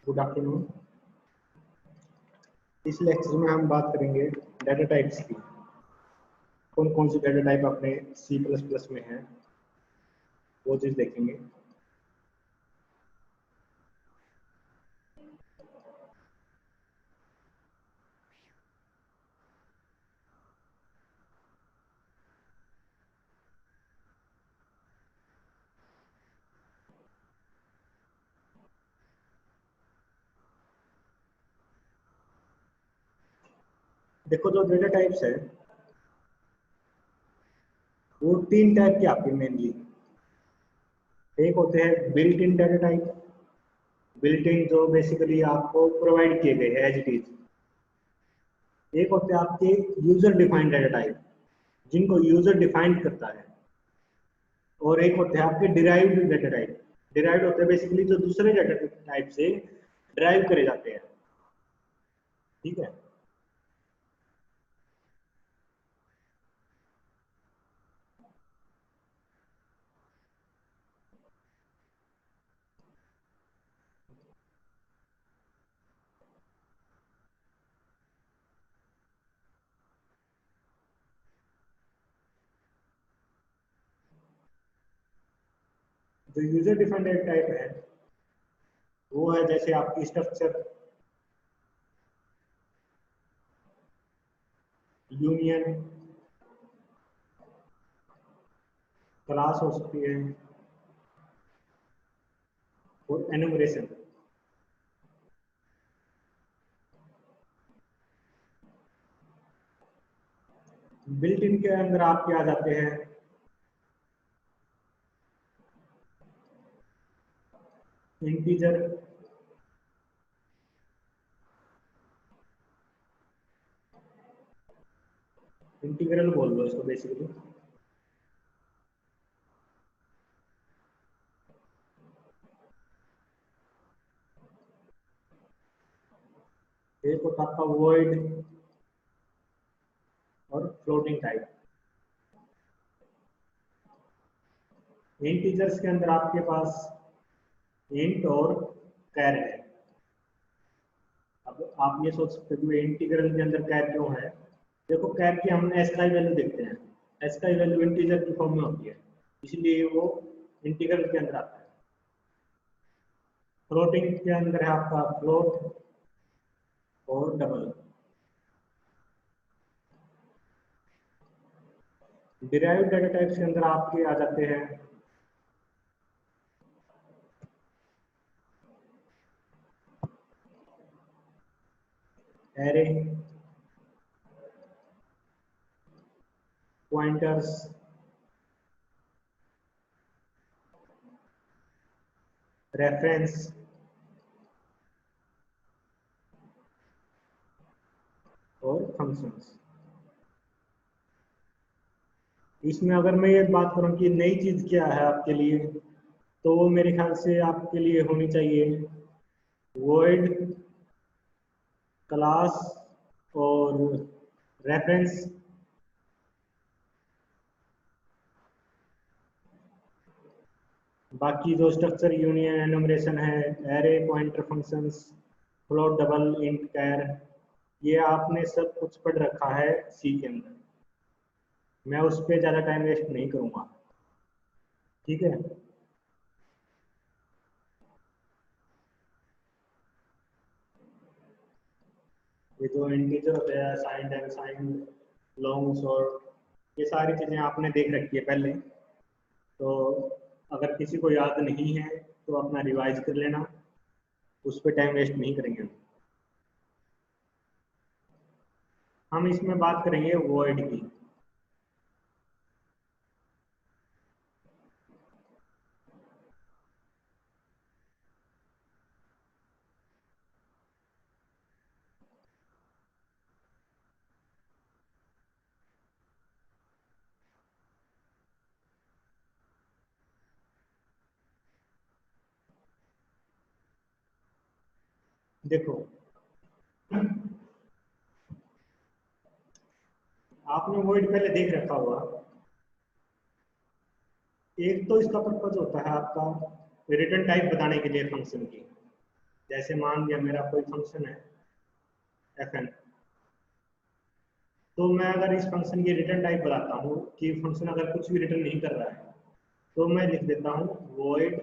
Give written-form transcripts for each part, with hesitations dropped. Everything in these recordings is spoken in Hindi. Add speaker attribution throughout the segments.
Speaker 1: Good afternoon. इस लेक्चर में हम बात करेंगे डाटा टाइप्स की। कौन कौन सी डाटा टाइप अपने C++ में है वो चीज़ देखेंगे। देखो, जो डाटा टाइप्स है वो तीन टाइप के आते हैं मेनली। एक होते हैं built in data type. Built in जो बेसिकली आपको प्रोवाइड किए गए हैं एज इट इज। एक होते हैं आपके यूजर डिफाइंड डाटा टाइप, जिनको यूजर डिफाइंड करता है। और एक होते हैं आपके डिराइव्ड डाटा टाइप। डिराइव्ड होते हैं बेसिकली जो दूसरे डाटा टाइप से डिराइव करे जाते हैं। ठीक है। जो यूजर डिफाइंड डाटा टाइप है वो है जैसे आपकी स्ट्रक्चर, यूनियन, क्लास हो सकती है और एनुमरेशन। बिल्ट इन के अंदर आपके आ जाते हैं इंटीजर, इंटीग्रल बोल लो इसको बेसिकली। एक होता आपका वॉइड और फ्लोटिंग टाइप। इंटीजर्स के अंदर आपके पास इंट और कैर है। अब आप ये सोच सकते हो इंटीग्रल के अंदर कैर क्यों है। देखो, कैर की हम एसकाई वैल्यू देखते हैं। एसकाई वैल्यू इंटीजर की फॉर्म में होती है, इसलिए वो इंटीग्रल के अंदर आता है। फ्लोटिंग के अंदर है आपका फ्लोट और डबल। डिराइव्ड डाटा टाइप्स के अंदर आपके आ जाते हैं एरे, पॉइंटर्स, रेफरेंस और फंक्शंस। इसमें अगर मैं ये बात करूं कि नई चीज क्या है आपके लिए, तो वो मेरे ख्याल से आपके लिए होनी चाहिए वर्ड, क्लास और रेफरेंस। बाकी जो स्ट्रक्चर, यूनियन, एनुमरेशन है, array, pointer, functions, float, double, int, char, ये आपने सब कुछ पढ़ रखा है सी के अंदर। मैं उस पर ज़्यादा टाइम वेस्ट नहीं करूँगा। ठीक है। ये जो इंटीजर होते हैं, साइंड, अनसाइंड, लॉन्ग, शॉर्ट, ये सारी चीज़ें आपने देख रखी है पहले। तो अगर किसी को याद नहीं है तो अपना रिवाइज कर लेना, उस पर टाइम वेस्ट नहीं करेंगे। हम इसमें बात करेंगे वॉइड की। देखो, आपने वॉइड पहले देख रखा होगा। एक तो इसका पर्पज होता है आपका रिटर्न टाइप बताने के लिए फंक्शन की। जैसे मान लिया मेरा कोई फंक्शन है fn, तो मैं अगर इस फंक्शन की रिटर्न टाइप बताता हूँ कि फंक्शन अगर कुछ भी रिटर्न नहीं कर रहा है, तो मैं लिख देता हूँ void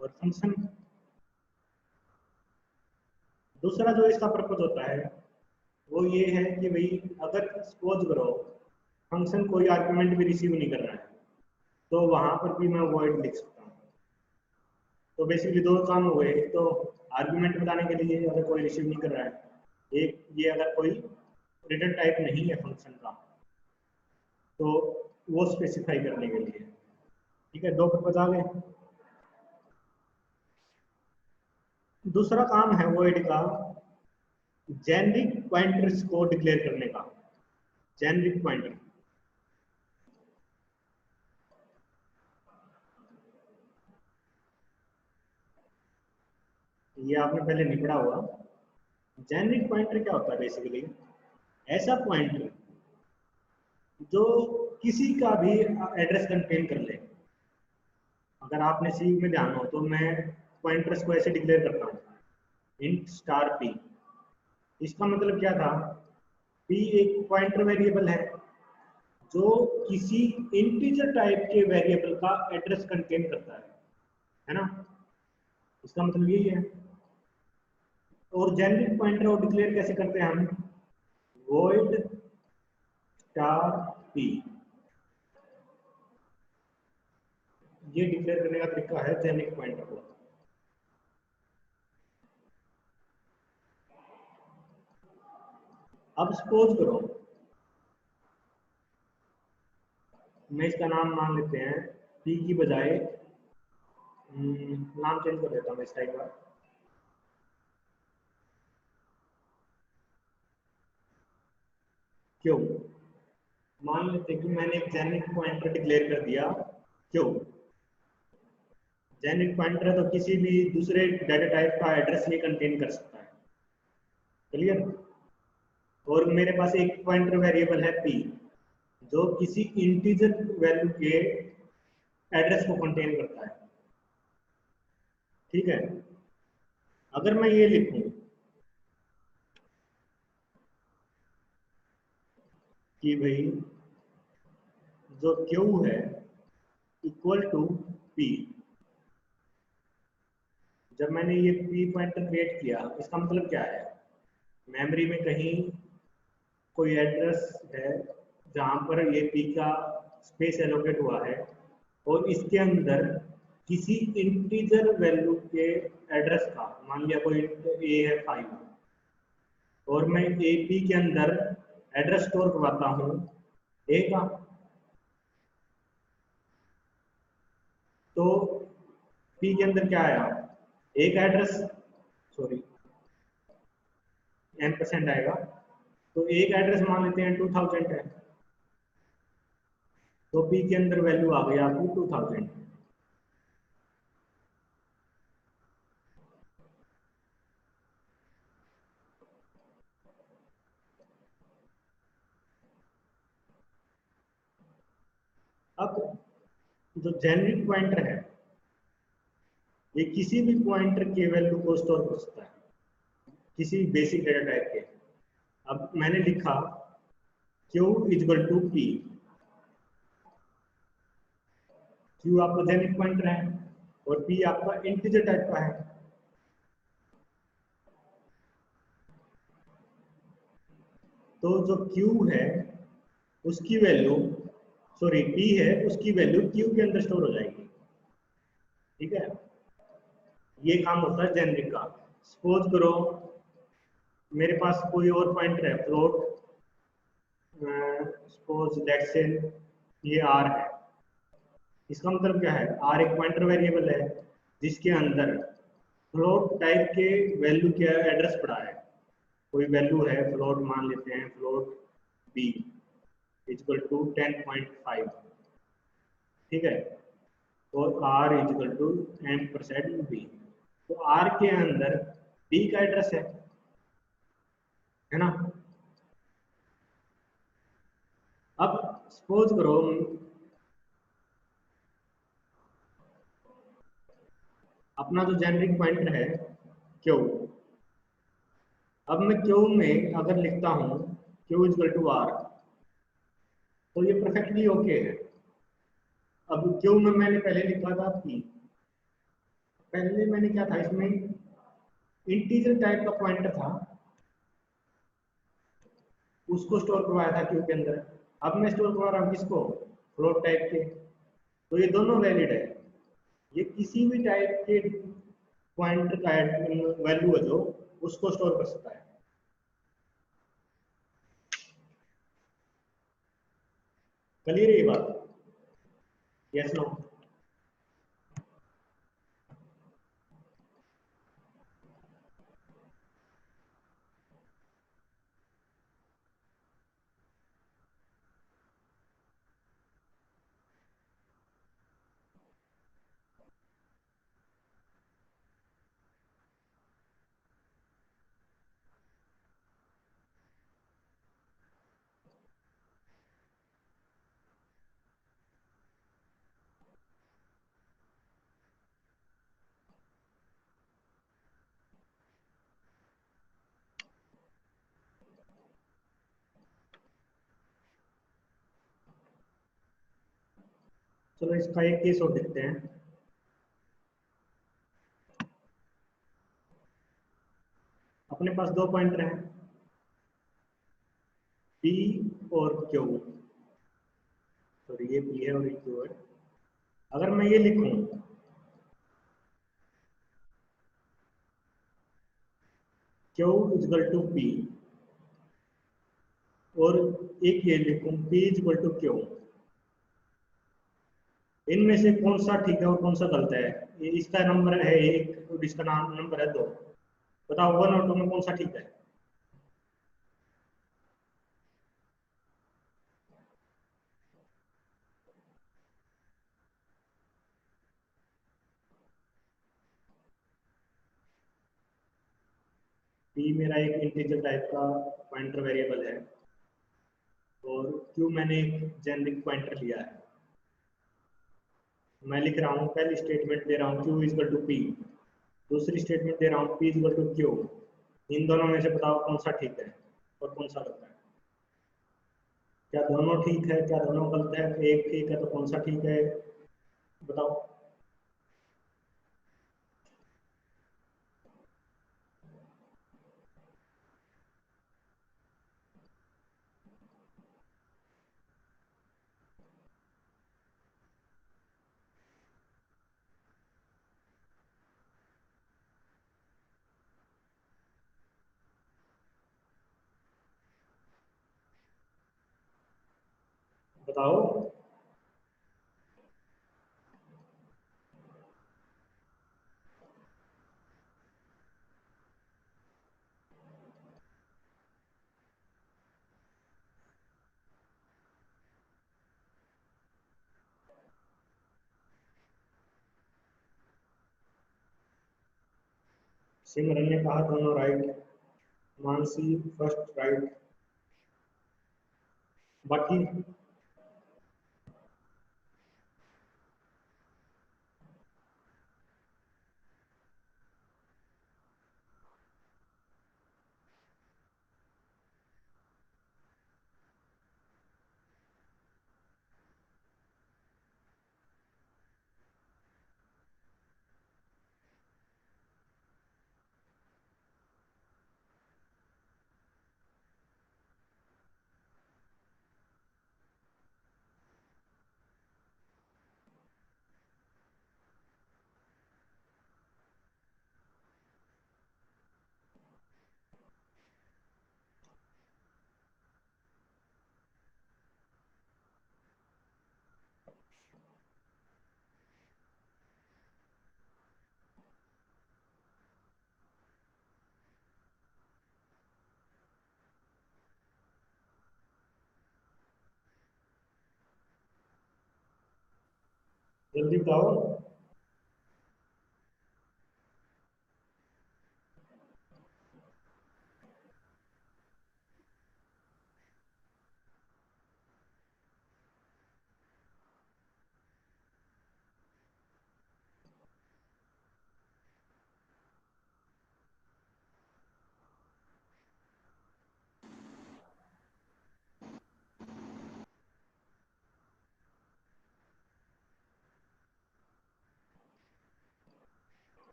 Speaker 1: और फंक्शन। दूसरा जो इसका पर्पज होता है वो ये है कि भाई अगर सपोज करो फंक्शन कोई आर्गुमेंट भी रिसीव नहीं कर रहा है, तो वहां पर भी मैं void लिख सकता हूँ। तो बेसिकली दो काम हो गए, एक तो आर्गुमेंट बताने के लिए अगर कोई रिसीव नहीं कर रहा है, एक ये अगर कोई रिटर्न टाइप नहीं है फंक्शन का, तो वो स्पेसिफाई करने के लिए। ठीक है, दो पर्पज आ गए। दूसरा काम है void का जेनरिक पॉइंटर्स को डिक्लेयर करने का। जेनरिक पॉइंटर, ये आपने पहले नहीं पढ़ा होगा। जेनरिक पॉइंटर क्या होता है? बेसिकली ऐसा पॉइंटर जो किसी का भी एड्रेस कंटेन कर ले। अगर आपने सी में ध्यान हो तो मैं पॉइंटर्स को ऐसे डिक्लेयर करता हूँ, इंट स्टार पी। इसका मतलब क्या था? पी एक पॉइंटर वेरिएबल है जो किसी इंटीजर टाइप के वेरिएबल का एड्रेस कंटेन करता है ना? इसका मतलब यही है। और जेनरिक पॉइंटर को डिक्लेयर कैसे करते हैं हम? void स्टार पी, ये डिक्लेयर करने का तरीका है जेनरिक पॉइंटर को। अब सपोज करो मैं इसका नाम मान लेते हैं पी की बजाय, नाम चेंज कर देता हूँ मैं इसका एक बार। क्यों? मान लेते हैं कि मैंने एक जेनरिक पॉइंटर डिक्लेयर कर दिया। क्यों? जेनरिक पॉइंटर है तो किसी भी दूसरे डाटा टाइप का एड्रेस ये कंटेन कर सकता है। क्लियर? और मेरे पास एक पॉइंटर वेरिएबल है पी जो किसी इंटीजर वैल्यू के एड्रेस को कंटेन करता है। ठीक है, अगर मैं ये लिखूं कि भाई जो क्यू है इक्वल टू पी, जब मैंने ये पी पॉइंटर क्रिएट किया, इसका मतलब क्या है? मेमोरी में कहीं कोई एड्रेस है जहां पर ये पी का स्पेस एलोकेट हुआ है, और इसके अंदर किसी इंटीजर वैल्यू के एड्रेस का, मान लिया कोई ए है 5, और मैं ए पी के अंदर एड्रेस स्टोर करवाता हूँ ए का, तो पी के अंदर क्या आया? एक एड्रेस, सॉरी %, आएगा। तो एक एड्रेस मान लेते हैं 2000 है, तो पी के अंदर वैल्यू आ गई आपकी 2000। अब जो जेनरिक पॉइंटर है ये किसी भी पॉइंटर के वैल्यू को स्टोर कर सकता है, किसी बेसिक डेटा टाइप के। अब मैंने लिखा Q equal to P. Q आपका जेनरिक पॉइंटर है और पी आपका इंटीजर टाइप का है। तो जो क्यू है उसकी वैल्यू, सॉरी पी है उसकी वैल्यू क्यू के अंदर स्टोर हो जाएगी। ठीक है, ये काम होता है जेनरिक का। सपोज करो मेरे पास कोई और पॉइंटर है फ्लोट, सपोज लेट्स से ये आर है। इसका मतलब क्या है? आर एक पॉइंटर वेरिएबल है जिसके अंदर फ्लोट टाइप के वैल्यू के एड्रेस पड़ा है। कोई वैल्यू है फ्लोट, मान लेते हैं फ्लोट बी इक्वल टू 10.5। ठीक है, और आर इक्वल टू %b। तो आर के अंदर बी का एड्रेस है ना? अब सपोज करो अपना जो जेनरिक पॉइंटर है क्यू। अब मैं क्यू में अगर लिखता हूँ क्यू इजल टू आर, तो ये परफेक्टली ओके है। अब क्यू में मैंने पहले लिखा था पी, पहले मैंने क्या था इसमें, इंटीजर टाइप का पॉइंटर था, उसको स्टोर करवाया था क्यू के अंदर। अब मैं स्टोर करवा रहा हूँ किसको, फ्लोट टाइप के। तो ये दोनों वैलिड है, ये किसी भी टाइप के पॉइंटर का वैल्यू है जो उसको स्टोर कर सकता है। क्लियर है ये बात? Yes no? चलो इसका एक केस और देखते हैं। अपने पास दो पॉइंटर हैं, पी और क्यू। सॉरी, ये पी है और ये क्यू है। अगर मैं ये लिखूं क्यू इजल टू पी, और एक ये लिखूं पी इजल टू क्यू, इनमें से कौन सा ठीक है और कौन सा गलत है? ये इसका नंबर है एक और इसका नाम नंबर है दो, बताओ वन और टू में कौन सा ठीक है? पी मेरा एक इंटीजर टाइप का पॉइंटर वेरिएबल है, और क्यू मैंने एक जेनरिक पॉइंटर लिया है। मैं लिख रहा हूँ, पहली स्टेटमेंट दे रहा हूँ क्यू इजल टू पी, दूसरी स्टेटमेंट दे रहा हूँ पी इजल टू क्यू। इन दोनों में से बताओ कौन सा ठीक है और कौन सा गलत है? क्या दोनों ठीक है, क्या दोनों गलत है? एक ठीक है तो कौन सा ठीक है, बताओ। बताओ। सिमरन ने कहा दोनों राइट, मानसी फर्स्ट राइट, बाकी। जल्दी बताओ।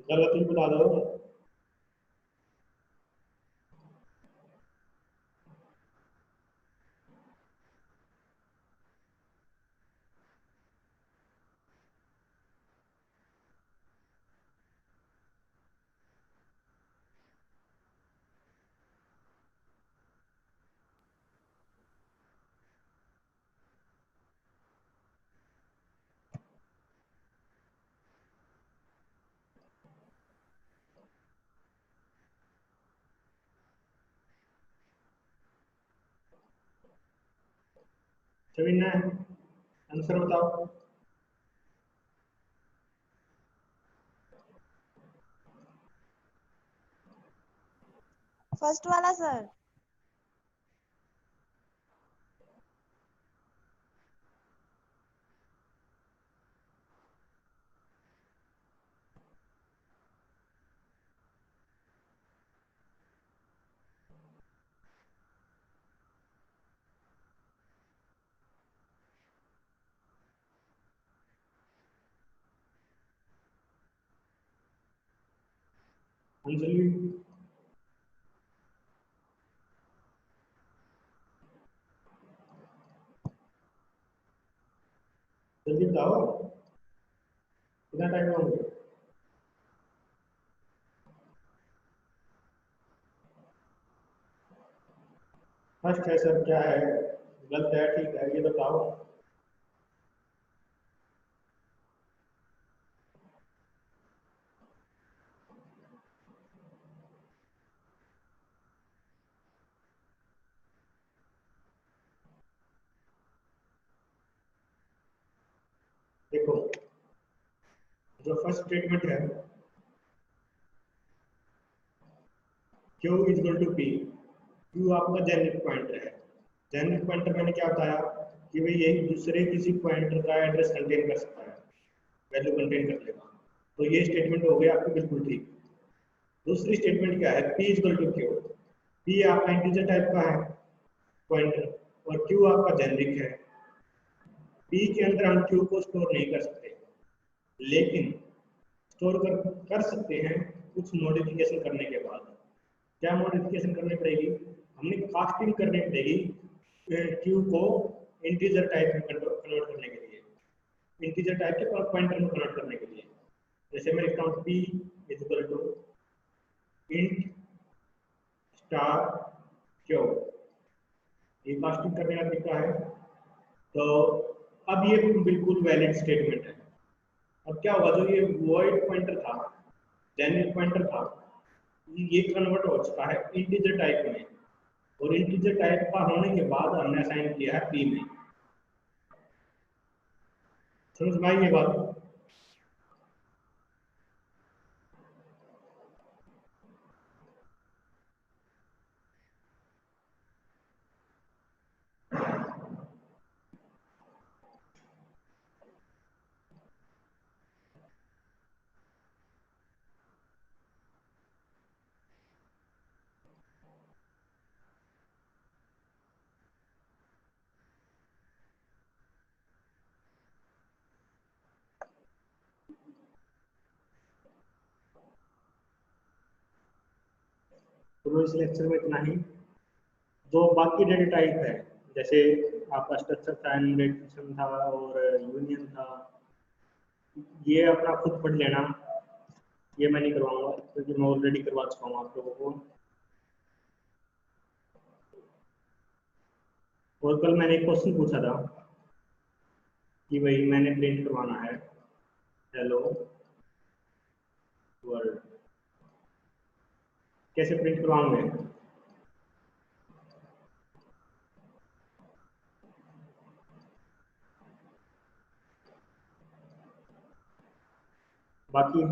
Speaker 1: गलत ही बता दो। शबीना, आंसर बताओ।
Speaker 2: फर्स्ट वाला सर।
Speaker 1: अंजलि, जल्दी बताओ, कितना टाइम होंगे? फर्स्ट है सर, क्या है? गलत है, ठीक है, ये बताओ। देखो, जो फर्स्ट स्टेटमेंट है, Q is equal to P. Q आपका जेनिथ पॉइंटर है। जेनिथ पॉइंटर मैंने क्या बताया कि भाई यही दूसरे किसी पॉइंटर का एड्रेस कंटेन कर सकता है, वैल्यू कंटेन कर लेगा। तो ये स्टेटमेंट हो गई आपकी बिल्कुल ठीक। दूसरी स्टेटमेंट क्या है, P equal to Q. P आपका इंटीजर टाइप का है पॉइंटर, और क्यू आपका जेनरिक है। पी के अंदर हम क्यू को स्टोर नहीं कर सकते, लेकिन स्टोर कर सकते हैं कुछ मॉडिफिकेशन करने के बाद। क्या मॉडिफिकेशन करनी पड़ेगी? हमने कास्टिंग करनी पड़ेगी क्यू को इंटीजर टाइप में कन्वर्ट करने के लिए, इंटीजर टाइप के पॉइंटर में कन्वर्ट करने के लिए। जैसे मैं लिखता हूँ P is equal to int star Q, ये कास्टिंग करने का तरीका है। तो अब ये बिल्कुल वैलिड स्टेटमेंट है। अब क्या होगा, जो ये वॉइड पॉइंटर था, जेनिथ पॉइंटर था, ये कन्वर्ट हो चुका है इंटीजर टाइप में, और इंटीजर टाइप का होने के बाद हमने असाइन किया है पी में। समझ में आई ये बात? तो इस लेक्चर में इतना ही। जो बाकी डेटा टाइप है, जैसे आपका स्ट्रक्चर था, एनुमरेशन था और यूनियन था, ये अपना खुद पढ़ लेना। ये मैं नहीं करवाऊंगा क्योंकि मैं ऑलरेडी करवा चुका हूँ आप लोगों को। और कल मैंने एक क्वेश्चन पूछा था कि भाई मैंने प्रिंट करवाना है हेलो वर्ल्ड, कैसे प्रिंट करवाऊंगे? बाकी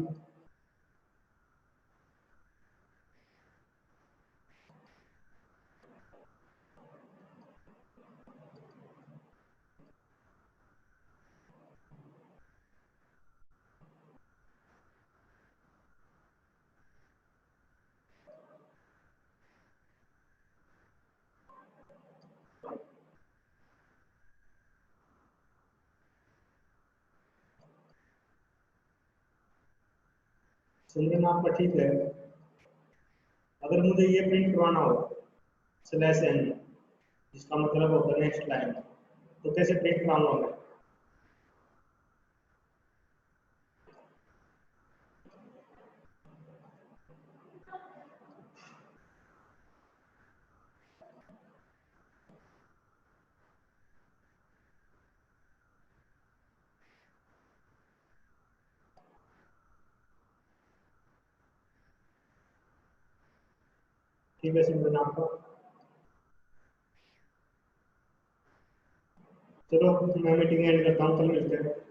Speaker 1: सिमरन आपका ठीक है। अगर मुझे ये प्रिंट करवाना हो स्लैश एन, जिसका मतलब होगा नेक्स्ट लाइन, तो कैसे प्रिंट कराऊंगा मैं? ठीक है सिमरन आपका। चलो मैं मीटिंग एंड करता हूँ, कल मिलते हैं।